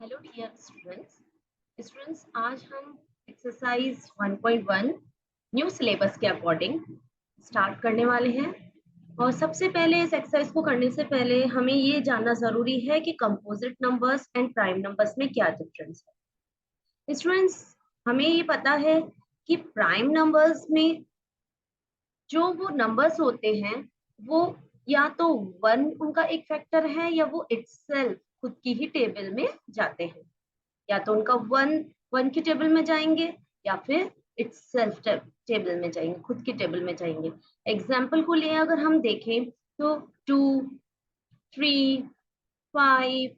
Hello dear students आज हम exercise 1.1 new syllabus के अकॉर्डिंग स्टार्ट करने वाले हैं। और सबसे पहले इस एक्सरसाइज को करने से पहले हमें ये जानना जरूरी है कि composite numbers and prime numbers में क्या डिफरेंस है। स्टूडेंट्स, हमें ये पता है कि प्राइम नंबर्स में जो वो नंबर्स होते हैं वो या तो वन उनका एक फैक्टर है या वो इटसेल्फ खुद की ही टेबल में जाते हैं। या तो उनका वन वन की टेबल में जाएंगे या फिर इटसेल्फ टेबल में जाएंगे, खुद की टेबल में जाएंगे। एग्जाम्पल को लिए अगर हम देखें तो 2, 3, 5,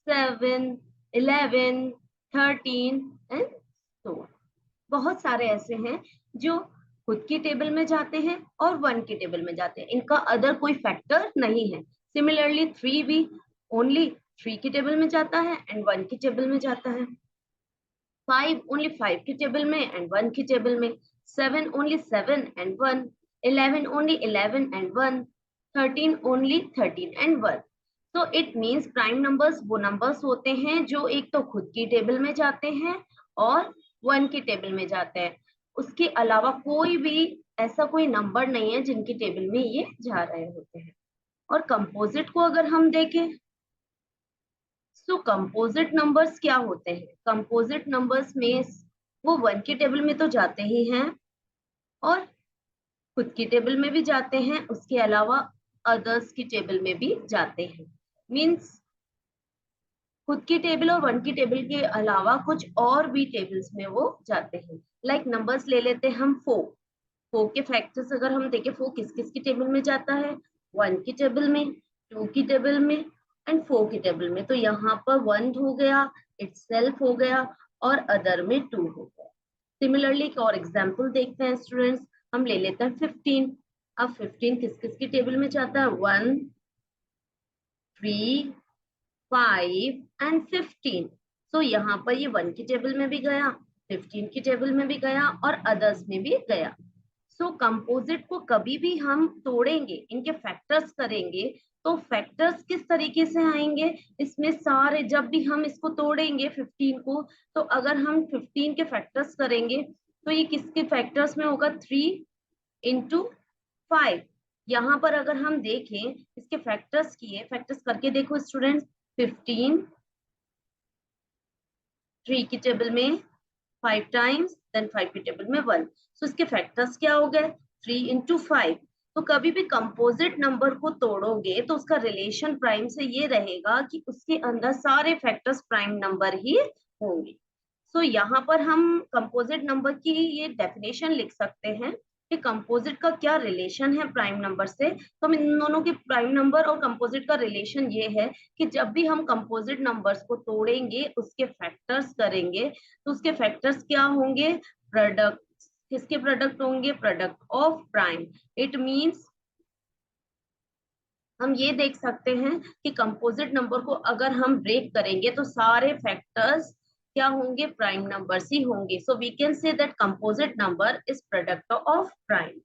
7, 11, 13 एंड so on। बहुत सारे ऐसे हैं जो खुद की टेबल में जाते हैं और वन की टेबल में जाते हैं, इनका अदर कोई फैक्टर नहीं है। सिमिलरली 3 भी ओनली 3 की टेबल में जाता है एंड वन की टेबल में जाता है। 5 ओनली 5 की टेबल में एंड 1 की टेबल में। 7 only 7 and 1। 11 only 11 and 1। 13 only 13 and 1। तो इट मीन्स प्राइम नंबर्स वो नंबर्स होते हैं जो एक तो खुद की टेबल में जाते हैं और 1 की टेबल में जाते हैं। उसके अलावा कोई भी ऐसा कोई नंबर नहीं है जिनकी टेबल में ये जा रहे होते हैं। और कंपोजिट को अगर हम देखें तो कंपोजिट नंबर्स क्या होते हैं। कंपोजिट नंबर्स में वो 1 की टेबल में तो जाते ही हैं और खुद की टेबल में भी जाते हैं, उसके अलावा अदर्स की टेबल में भी जाते हैं। मींस खुद की टेबल और 1 की टेबल के अलावा कुछ और भी टेबल्स में वो जाते हैं। लाइक नंबर्स ले लेते हैं हम 4। 4 के फैक्टर्स अगर हम देखें, 4 किस किस की टेबल में जाता है, 1 की टेबल में, 2 की टेबल में एंड 4 की टेबल में। तो यहाँ पर 1 हो गया, इटसेल्फ हो गया और अदर में 2 हो गया। सिमिलरली एक और एग्जाम्पल देखते हैं स्टूडेंट्स, हम ले लेते हैं 15। अब 15 किस किस की टेबल में जाता है, 1, 3, 5 एंड 15। सो यहाँ पर ये 1 की टेबल में भी गया, 15 की टेबल में भी गया और अदर्स में भी गया। सो कंपोजिट को कभी भी हम तोड़ेंगे, इनके फैक्टर्स करेंगे तो फैक्टर्स किस तरीके से आएंगे, इसमें सारे जब भी हम इसको तोड़ेंगे 15 को, तो अगर हम 15 के फैक्टर्स करेंगे तो ये किसके फैक्टर्स में होगा, 3 इंटू 5। यहाँ पर अगर हम देखें इसके फैक्टर्स किए, फैक्टर्स करके देखो स्टूडेंट्स, 15 3 की टेबल में 5 टाइम्स, देन 5 की टेबल में 1। सो इसके फैक्टर्स क्या हो गए, 3 इंटू 5। तो कभी भी कंपोजिट नंबर को तोड़ोगे तो उसका रिलेशन प्राइम से ये रहेगा कि उसके अंदर सारे फैक्टर्स प्राइम नंबर ही होंगे। सो यहाँ पर हम कंपोजिट नंबर की ये डेफिनेशन लिख सकते हैं कि कंपोजिट का क्या रिलेशन है प्राइम नंबर से। तो हम इन दोनों के प्राइम नंबर और कंपोजिट का रिलेशन ये है कि जब भी हम कंपोजिट नंबर्स को तोड़ेंगे, उसके फैक्टर्स करेंगे, तो उसके फैक्टर्स क्या होंगे, प्रोडक्ट। किसके प्रोडक्ट होंगे, product of prime. It means हम ये देख सकते हैं कि कंपोजिट नंबर को अगर हम ब्रेक करेंगे तो सारे फैक्टर्स क्या होंगे, प्राइम नंबर्स ही होंगे। So we can say that composite number is product of prime.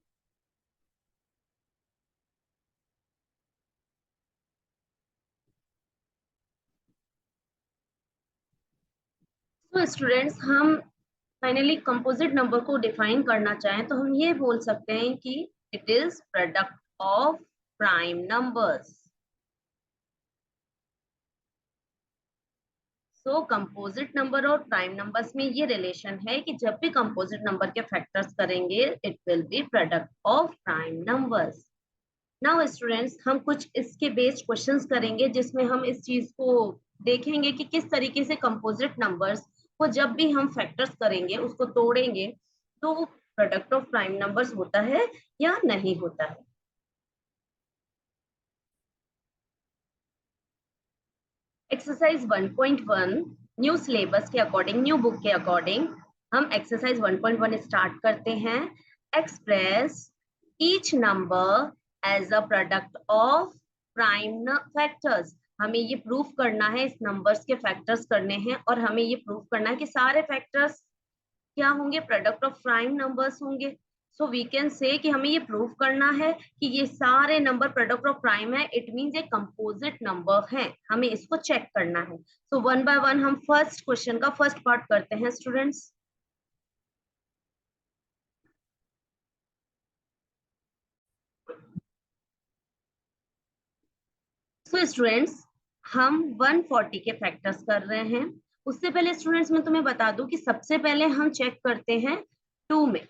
तो स्टूडेंट्स, हम फाइनली कंपोजिट नंबर को डिफाइन करना चाहें तो हम ये बोल सकते हैं कि it is product of prime numbers. So composite number और प्राइम नंबर्स में ये रिलेशन है कि जब भी कंपोजिट नंबर के फैक्टर्स करेंगे it will be product of prime numbers. Now students, हम कुछ इसके बेस्ड क्वेश्चंस करेंगे जिसमें हम इस चीज को देखेंगे कि किस तरीके से कंपोजिट नंबर्स को जब भी हम फैक्टर्स करेंगे, उसको तोड़ेंगे, तो वो प्रोडक्ट ऑफ प्राइम नंबर्स होता है या नहीं होता है। एक्सरसाइज 1.1 न्यू सिलेबस के अकॉर्डिंग, न्यू बुक के अकॉर्डिंग हम एक्सरसाइज 1.1 स्टार्ट करते हैं। Express each number as a product of prime factors. हमें ये प्रूफ करना है, इस नंबर्स के फैक्टर्स करने हैं और हमें ये प्रूफ करना है कि सारे फैक्टर्स क्या होंगे, प्रोडक्ट ऑफ प्राइम नंबर्स होंगे। सो वी कैन से कि हमें ये प्रूव करना है कि ये सारे नंबर प्रोडक्ट ऑफ प्राइम है, इट मींस ये कंपोजिट नंबर है, हमें इसको चेक करना है। सो वन बाय वन हम फर्स्ट क्वेश्चन का फर्स्ट पार्ट करते हैं स्टूडेंट्स। सो स्टूडेंट्स हम 140 के फैक्टर्स कर रहे हैं। उससे पहले स्टूडेंट्स मैं तुम्हें बता दूं कि सबसे पहले हम चेक करते हैं 2 में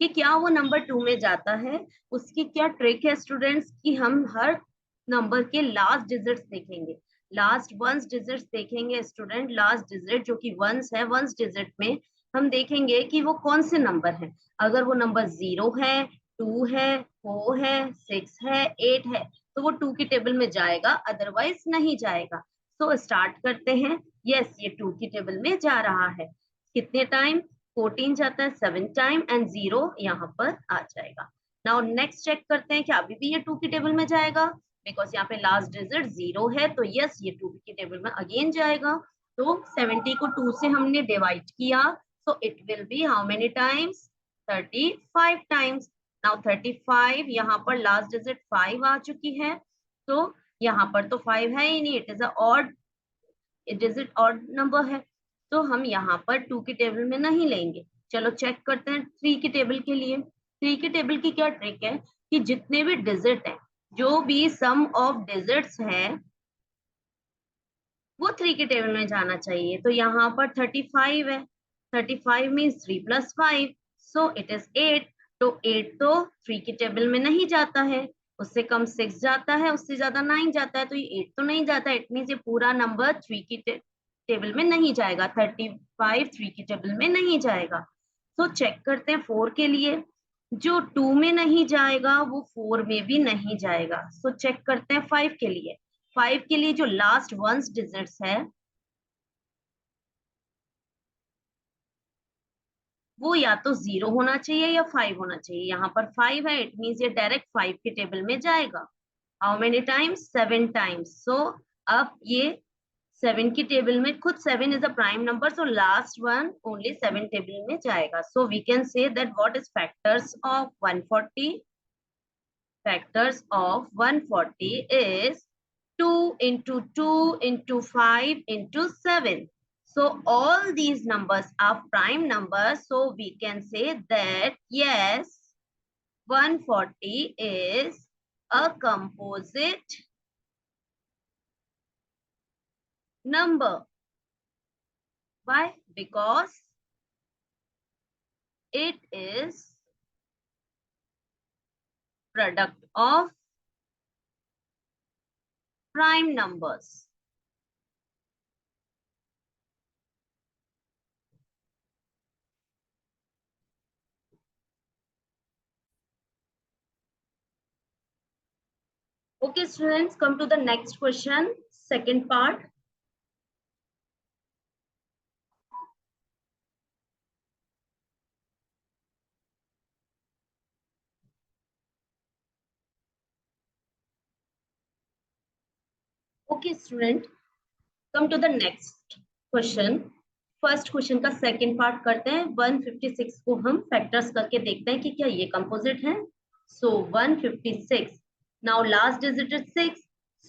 कि क्या वो नंबर 2 में जाता है। उसकी क्या ट्रिक है स्टूडेंट्स कि हम हर नंबर के लास्ट डिजिट्स देखेंगे, लास्ट वंस डिजिट्स देखेंगे स्टूडेंट। लास्ट डिजिट जो कि वंस है, वंस डिजिट में हम देखेंगे कि वो कौन से नंबर है। अगर वो नंबर 0 है, 2 है, 4 है, 6 है, 8 है तो वो 2 की टेबल में जाएगा, अदरवाइज नहीं जाएगा। सो स्टार्ट करते हैं। यस, ये 2 की टेबल में जा रहा है। कितने टाइम? 14 जाता है 7 टाइम एंड 0 यहाँ पर आ जाएगा। नाउ नेक्स्ट चेक करते हैं कि अभी भी ये 2 की टेबल में जाएगा, बिकॉज यहाँ पे लास्ट डिजिट 0 है तो यस ये 2 की टेबल में अगेन जाएगा। तो 70 को 2 से हमने डिवाइड किया, so it will B how many times? 35 times. Now 35 यहाँ पर लास्ट डिजिट 5 आ चुकी है, तो यहाँ पर तो 5 है ही नहीं, it is a odd digit, odd number है, तो हम यहाँ पर 2 की टेबल में नहीं लेंगे। चलो चेक करते हैं 3 की टेबल के लिए। 3 की टेबल की क्या ट्रिक है कि जितने भी डिजिट है, जो भी सम ऑफ डिजिट्स है वो 3 की टेबल में जाना चाहिए। तो यहाँ पर 35 है, 35 मीन्स 3 + 5, सो इट इज 8। तो 8 तो 3 की टेबल में नहीं जाता है, उससे कम 6 जाता है, उससे ज्यादा 9 जाता है, तो ये 8 तो नहीं जाता है। इट मीन्स ये पूरा नंबर 3 की टेबल में नहीं जाएगा, 35 3 की टेबल में नहीं जाएगा। तो चेक करते हैं 4 के लिए। जो 2 में नहीं जाएगा वो 4 में भी नहीं जाएगा। सो चेक करते हैं 5 के लिए। 5 के लिए जो लास्ट वंस डिजिट्स है वो या तो 0 होना चाहिए या 5 होना चाहिए। यहाँ पर 5 है, इट मीन्स ये डायरेक्ट 5 के टेबल में जाएगा। How many times? 7 times. So अब ये 7 की टेबल में, खुद 7 is a prime number, so last one only 7 table में जाएगा। So we can say that what is factors of 140? Factors of 140 is 2 into 2 into 5 into 7. So all these numbers are prime numbers. So we can say that yes, 140 is a composite number. Why? Because it is product of prime numbers. Okay, students, come to the next question, second part. Okay, student, come to the next question. First question का second part करते हैं। 156 को हम factors करके देखते हैं कि क्या ये कंपोजिट है। So 156, now last digit is 6,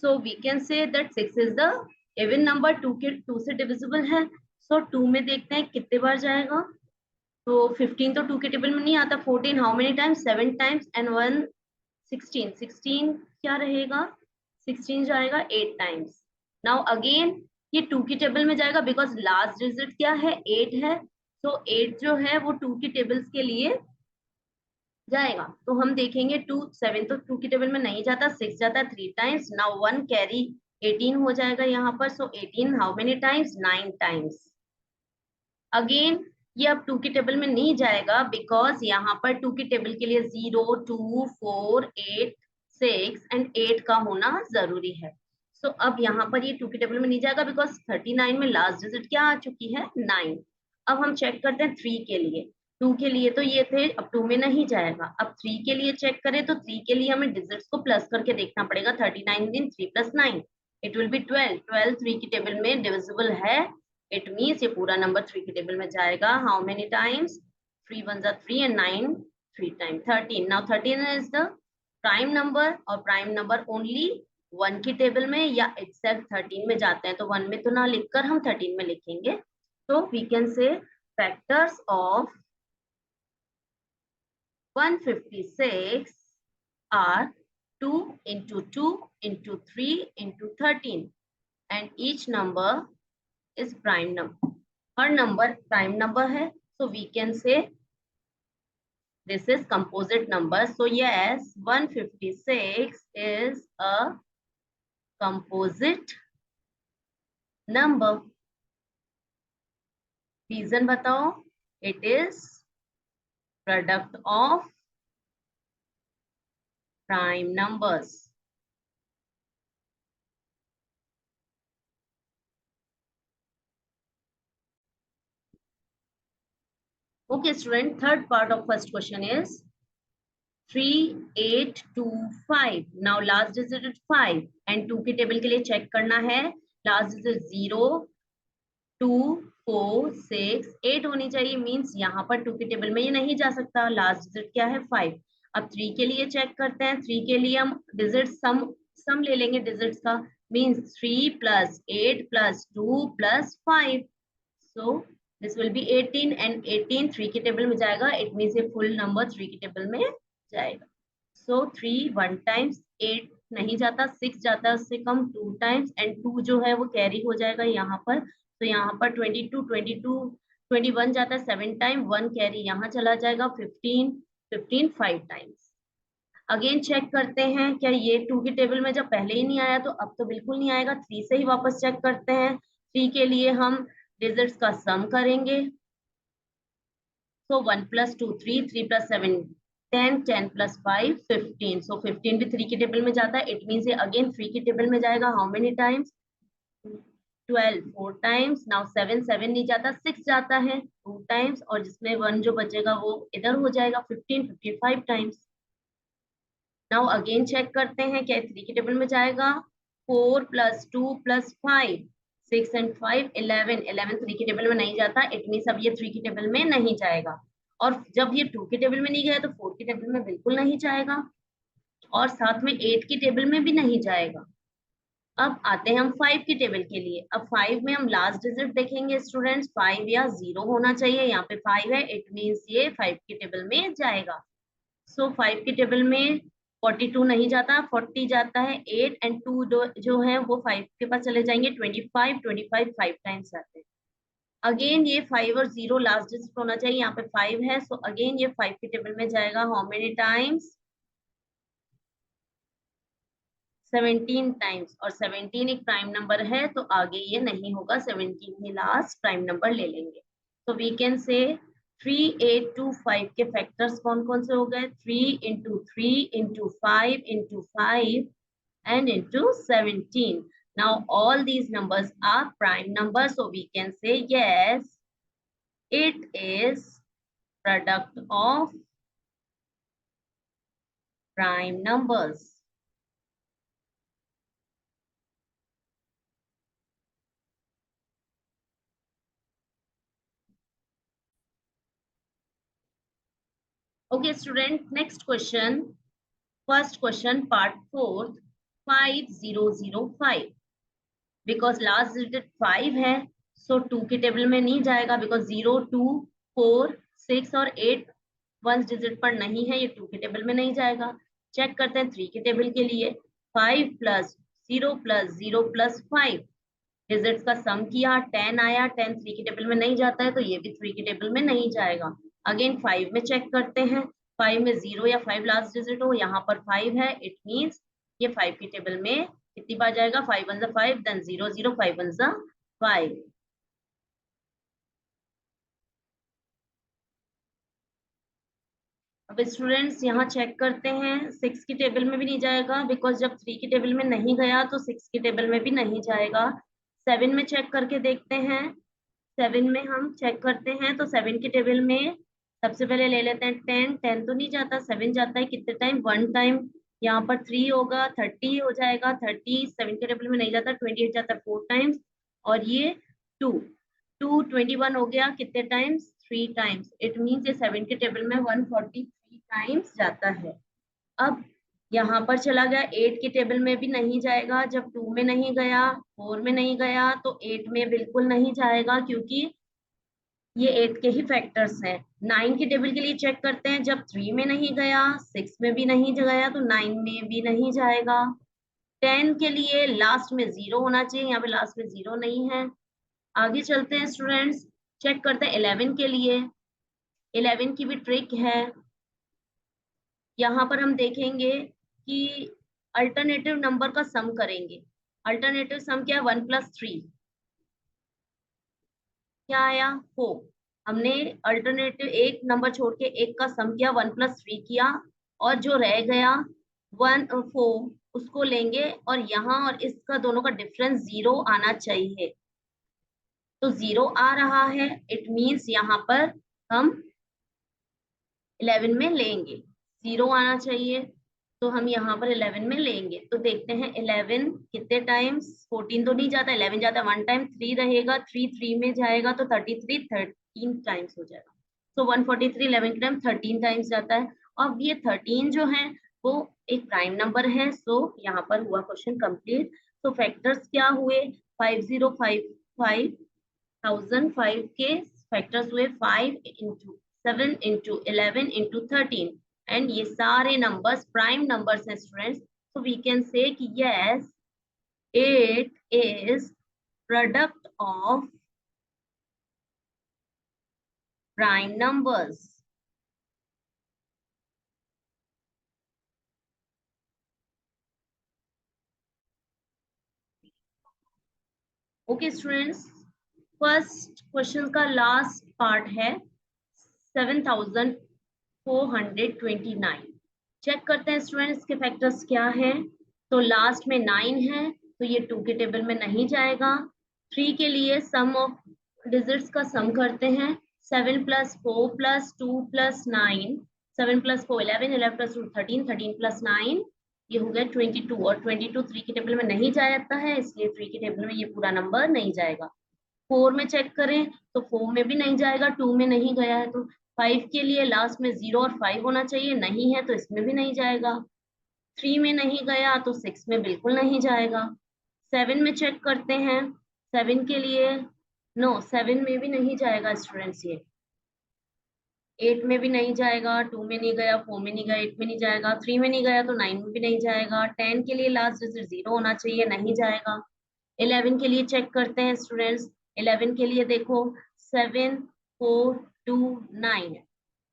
so we can say that 6 is the even number. 2 से डिविजिबल है, सो 2 में देखते हैं कितने बार जाएगा। तो 15 तो 2 के टेबल में नहीं आता। 14 how many times? 7 times and 1 16, 16 क्या रहेगा? 16 जाएगा 8 टाइम्स। नाउ अगेन ये 2 की टेबल में जाएगा, बिकॉज लास्ट डिजिट क्या है? 8 है, तो 8 जो है वो 2 की टेबल्स के लिए जाएगा। तो हम देखेंगे 2 7 तो 2 की टेबल में नहीं जाता, 6 जाता है 3 टाइम्स। नाउ 1 कैरी 18 हो जाएगा यहाँ पर। सो 18 how many times? 9 times. Again ये अब 2 की टेबल में नहीं जाएगा, बिकॉज यहाँ पर 2 की टेबल के लिए 0 2 4 8 6 एंड 8 का होना जरूरी है। सो अब यहाँ पर ये 2 की टेबल में नहीं जाएगा, बिकॉज 39 में लास्ट डिजिट क्या आ चुकी है? 9। अब हम चेक करते हैं 3 के लिए। 2 के लिए तो ये थे, अब 2 में नहीं जाएगा। अब 3 के लिए चेक करें तो 3 के लिए हमें डिजिट्स को प्लस करके देखना पड़ेगा। 39 दिन 3 + 9 इट विल बी 12। 12 3 की टेबल में डिविजिबल है, इट मीन्स ये पूरा नंबर 3 की टेबल में जाएगा। How many times? 3 1 3 and 9 3 time 13। Now 13 is the prime number, और प्राइम नंबर ओनली 1 की टेबल में या एक्सेप्ट 13 में जाते हैं, तो 1 में तो ना लिखकर हम 13 में लिखेंगे। तो we can say factors of 156 are 2 into 2 into 3 into 13, and each number is prime number. Her number prime number है, so we can say this is composite number. So yes, 156 is a composite number. Reason बताओ? It is product of prime numbers. Okay, student, third part of first question is 3, 8, 2, 5. Now last digit is 5 and 2 की table के लिए check करना है। Last digit 0, 2, 4, 6, 8 होनी चाहिए, means यहाँ पर 2 की टेबल में ये नहीं जा सकता। लास्ट डिजिट क्या है? 5। अब 3 के लिए चेक करते हैं। 3 के लिए हम डिजिट सम ले लेंगे डिजिट्स का, means 3 + 8 + 2 + 5। So this will be 18 and 18 3 की टेबल में जाएगा, इट मींस ये फुल नंबर 3 की टेबल में जाएगा। सो 3 1 टाइम्स, 8 नहीं जाता, 6 जाता है उससे कम 2 टाइम्स, एंड 2 जो है वो कैरी हो जाएगा यहाँ पर। तो यहाँ पर 22 22 21 जाता है 7 टाइम, 1 कैरी यहाँ चला जाएगा, 15 15 5 टाइम्स। अगेन चेक करते हैं, क्या ये 2 की टेबल में जब पहले ही नहीं आया तो अब तो बिल्कुल नहीं आएगा। 3 से ही वापस चेक करते हैं। 3 के लिए हम डिजिट्स का सम करेंगे। So 1 + 2 3, 3 + 7 10, 10 + 5 15। So 15 भी 3 की टेबल में जाता है, इट मींस ये अगेन 3 की टेबल में जाएगा। How many times? 12 4 times. Now 7 7 नहीं जाता, 6 जाता है 2 टाइम्स, और जिसमें 1 जो बचेगा वो इधर हो जाएगा, 15 55 टाइम्स। नाउ अगेन चेक करते हैं, क्या 3 की टेबल में जाएगा? 4 + 2 + 5 6 and 5 11 11 3 की टेबल में नहीं जाता, इट मींस अब ये 3 की टेबल में नहीं जाएगा। और जब ये 2 की टेबल में नहीं गया तो 4 की टेबल में बिल्कुल नहीं जाएगा, और साथ में 8 की टेबल में भी नहीं जाएगा। अब आते हैं हम 5 की टेबल के लिए। अब 5 में हम लास्ट डिजिट देखेंगे स्टूडेंट्स, 5 या 0 होना चाहिए। यहाँ पे 5 है, इट मींस ये 5 की टेबल में जाएगा। सो 5 की टेबल में 42 नहीं जाता, 40 जाता है, 8 एंड 2 जो है वो 5 के पास चले जाएंगे, 25 25 5 टाइम्स जाते हैं। अगेन ये 5 और 0 लास्ट डिजिट होना चाहिए, यहाँ पे 5 है, सो अगेन ये 5 की टेबल में जाएगा। How many times? 17 टाइम्स, और 17 एक प्राइम नंबर है तो आगे ये नहीं होगा, 17 ही लास्ट प्राइम नंबर ले लेंगे। तो वी कैन से 3 8 2 5 के फैक्टर्स कौन कौन से हो गए? 3 × 3 × 5 × 5 and into 17. Now all these numbers are prime numbers, so we can say yes, it is product of prime numbers. Okay student, next question, first question part 4th, 5005. Because last digit 5 है, सो 2 की table में नहीं जाएगा, because 0 2 4 6 और 8 one digit पर नहीं है, ये 2 की टेबल में नहीं जाएगा। चेक करते हैं 3 की टेबल के लिए। 5 + 0 + 0 + 5 डिजिट्स का सम किया, 10 आया, 10 3 की टेबल में नहीं जाता है, तो ये भी 3 की टेबल में नहीं जाएगा। अगेन 5 में चेक करते हैं, 5 में 0 या 5 लास्ट डिजिट हो, यहाँ पर 5 है, इट मींस ये 5 की टेबल में कितनी बार जाएगा? 5 1 5, देन 0 0 5 1 5। अब स्टूडेंट्स यहाँ चेक करते हैं, 6 की टेबल में भी नहीं जाएगा, बिकॉज जब 3 की टेबल में नहीं गया तो 6 की टेबल में भी नहीं जाएगा। 7 में चेक करके देखते हैं। 7 में हम चेक करते हैं, तो 7 की टेबल में सबसे पहले ले लेते हैं 10। 10 तो नहीं जाता, 7 जाता है कितने टाइम? 1 टाइम। यहाँ पर 3 होगा, 30 हो जाएगा, 30 7 के टेबल में नहीं जाता, 28 जाता है 4 टाइम्स, और ये 2 21 हो गया कितने टाइम्स? 3 टाइम्स। इट मीन्स ये 7 के टेबल में 143 टाइम्स जाता है। अब यहाँ पर चला गया, 8 की टेबल में भी नहीं जाएगा। जब 2 में नहीं गया, 4 में नहीं गया, तो 8 में बिल्कुल नहीं जाएगा, क्योंकि ये 8 के ही फैक्टर्स हैं। 9 की टेबल के लिए चेक करते हैं, जब 3 में नहीं गया, 6 में भी नहीं गया, तो 9 में भी नहीं जाएगा। 10 के लिए लास्ट में 0 होना चाहिए, यहाँ पे लास्ट में 0 नहीं है। आगे चलते हैं स्टूडेंट्स, चेक करते हैं 11 के लिए। 11 की भी ट्रिक है। यहाँ पर हम देखेंगे कि अल्टरनेटिव नंबर का सम करेंगे। अल्टरनेटिव सम क्या है? 1 + 3 क्या आया? 4। हमने अल्टरनेटिव एक नंबर छोड़ के एक का सम किया, 1 + 3 किया, और जो रह गया 4 उसको लेंगे, और यहाँ और इसका दोनों का डिफरेंस 0 आना चाहिए। तो 0 आ रहा है, इट मीन्स यहाँ पर हम 11 में लेंगे। 0 आना चाहिए, तो हम यहाँ पर 11 में लेंगे। तो देखते हैं 11 कितने टाइम्स, 14 तो नहीं जाता, 11 जाता है 1 टाइम, 3 रहेगा, 3 में जाएगा, तो 33 13 टाइम्स हो जाएगा। तो 143 11 के टाइम 13 टाइम्स जाता है। अब ये 13 जो है वो एक प्राइम नंबर है, सो यहाँ पर हुआ क्वेश्चन कंप्लीट। तो फैक्टर्स क्या हुए? 5055 1005 के फैक्टर्स हुए 5 इंटू 7 इंटू 11 इंटू 13, एंड ये सारे नंबर्स प्राइम नंबर्स हैं students. So we can say कि yes, it is product of prime numbers. Okay students, first question का लास्ट पार्ट है 7429। चेक करते हैं स्टूडेंट्स के फैक्टर्स क्या है। तो लास्ट में 9 है, तो ये 2 के टेबल में नहीं जाएगा। 3 के लिए सम ऑफ डिजिट्स का सम करते हैं। 7 + 4 + 2 + 9, 7 + 4 11, 11 + 2 13, 13 + 9 ये हो गया 22, और 22 3 की टेबल में नहीं जाता है, इसलिए 3 की टेबल में ये पूरा नंबर नहीं जाएगा। 4 में चेक करें तो 4 में भी नहीं जाएगा, 2 में नहीं गया है, तो 5 के लिए लास्ट में 0 और 5 होना चाहिए, नहीं है तो इसमें भी नहीं जाएगा। 3 में नहीं गया तो 6 में बिल्कुल नहीं जाएगा। 7 में चेक करते हैं, 7 के लिए नो, 7 में भी नहीं जाएगा स्टूडेंट्स ये। 8 में भी नहीं जाएगा, 2 में नहीं गया, 4 में नहीं गया, 8 में नहीं जाएगा, 3 में नहीं गया तो 9 में भी नहीं जाएगा। 10 के लिए लास्ट डिजिट 0 होना चाहिए, नहीं जाएगा। 11 के लिए चेक करते हैं स्टूडेंट्स। 11 के लिए देखो 7 4 2 9,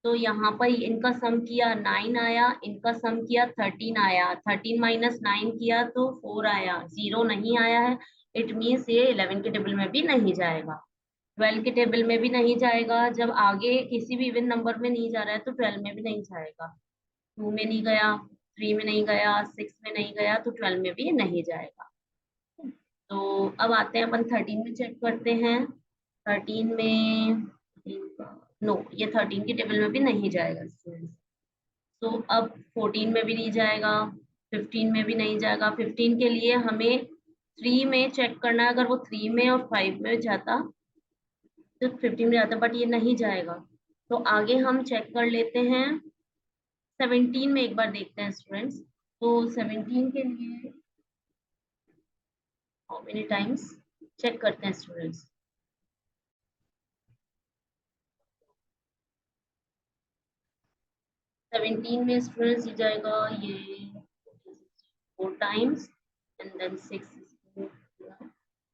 तो यहाँ पर इनका सम किया 9 आया, इनका सम किया 13 आया, 13 - 9 किया तो 4 आया, 0 नहीं आया है। इट मीन्स ये 11 के टेबल में भी नहीं जाएगा। 12 के टेबल में भी नहीं जाएगा, जब आगे किसी भी इवन नंबर में नहीं जा रहा है तो 12 में भी नहीं जाएगा। 2 में नहीं गया, 3 में नहीं गया, 6 में नहीं गया, तो 12 में भी नहीं जाएगा। तो अब आते हैं अपन 13 में चेक करते हैं। 13 में नो, ये 13 की टेबल में भी नहीं जाएगा स्टूडेंट्स। तो अब 14 में भी नहीं जाएगा, 15 में भी नहीं जाएगा। 15 के लिए हमें 3 में चेक करना है, अगर वो 3 में और 5 में जाता तो 15 में जाता, बट ये नहीं जाएगा। तो आगे हम चेक कर लेते हैं 17 में, एक बार देखते हैं स्टूडेंट्स। तो 17 के लिए हाउ मेनी टाइम्स चेक करते हैं स्टूडेंट्स। 17 में स्टूडेंट्स ये जाएगा, ये 4 टाइम्स, एंड देन 6,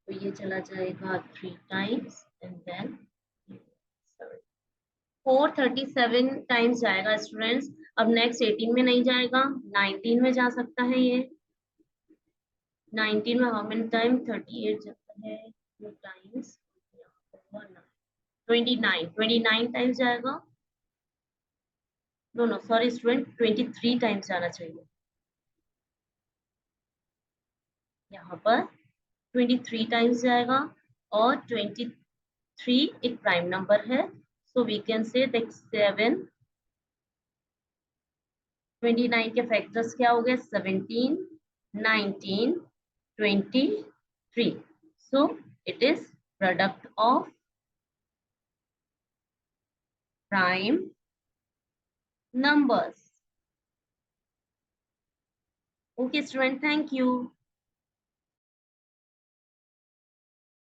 तो ये चला जाएगा 3 टाइम्स, एंड देन 437 टाइम्स जाएगा स्टूडेंट्स। अब नेक्स्ट 18 में नहीं जाएगा, 19 में जा सकता है ये। 19 में हाउ मेनी टाइम? 38 जाता है, 2 टाइम्स, 29 टाइम्स जाएगा। No no sorry student, 23 times जाना चाहिए। यहाँ पर 23 टाइम्स जाएगा, और 23 एक प्राइम नंबर है, so we can say that 7 29 के फैक्टर्स क्या हो गए? 17 19 23, so it is product of prime numbers. Okay student, thank you.